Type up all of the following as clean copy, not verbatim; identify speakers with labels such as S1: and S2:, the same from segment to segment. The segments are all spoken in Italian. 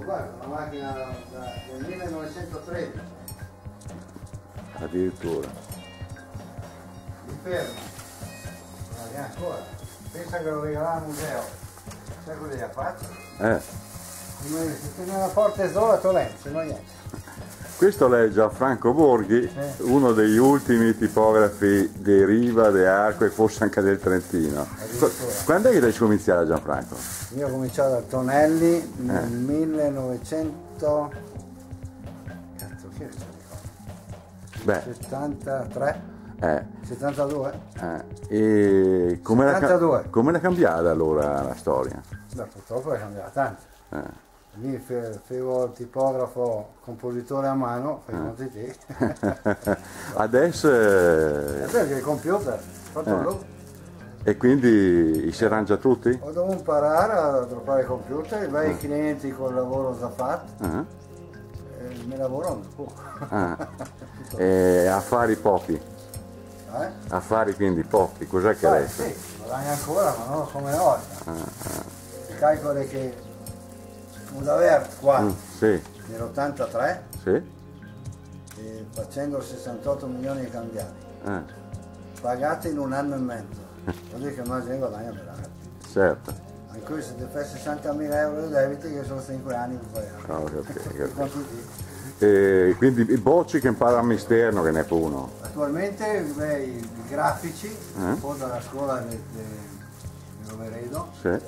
S1: guarda, una macchina del 1913.
S2: Addirittura.
S1: Di fermo. Non è ancora. Pensa che lo regalava al museo. Sai cosa gli ha fatto? Se tiene la porta sola, se no niente.
S2: Questo è Gianfranco Borghi, uno degli ultimi tipografi di Riva, di Arco e forse anche del Trentino. Quando è che hai cominciato, Gianfranco?
S1: Io ho cominciato a Tonelli nel 1900... Cazzo, che
S2: Beh.
S1: 73? 72?
S2: E come è cambiata allora la storia?
S1: Beh, purtroppo è cambiata tanto. Lì facevo il tipografo compositore a mano, fai conti te.
S2: Adesso
S1: Adesso il computer, fatto lui.
S2: E quindi si arrangia tutti?
S1: Ho dovuto imparare a droppare il computer, vai ai clienti col lavoro già fatto, e mi lavorano un po'.
S2: E affari pochi? Affari quindi pochi, cos'è che resta?
S1: Sì, guadagno ancora, ma non come una volta. Calcoli che Udavert qua nell'83 e facendo 68 milioni di cambiati, pagati in un anno e mezzo, vuol dire che immagini guadagna veramente.
S2: Certo.
S1: In cui se ti fai 60.000 euro di debiti che sono 5 anni per pagare.
S2: E quindi i bocci che impara a esterno che ne è uno.
S1: Attualmente i grafici, un po' dalla scuola di Roveredo, sa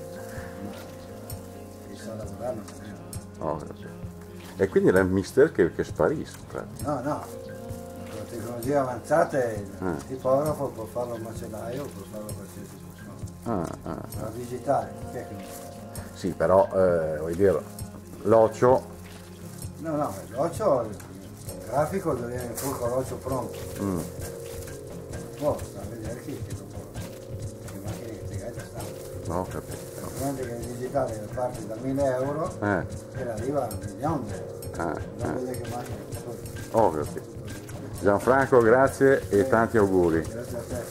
S1: lavorare non
S2: e quindi è un mister che sparisce.
S1: No, con la tecnologia avanzata il tipografo può farlo a macellaio, può farlo a qualsiasi persona. La digitale, che è che non fa?
S2: Sì, però voglio dire, l'occhio.
S1: No, l'occhio, il grafico deve avere il fulco l'occhio pronto. Può sta a vedere che macchine che ti gatta stanno.
S2: No, capito.
S1: Che il digitale parte da 1.000 euro e arriva a 1 milione. Non vede che macchine sono.
S2: Gianfranco, grazie e tanti auguri.
S1: Grazie a te.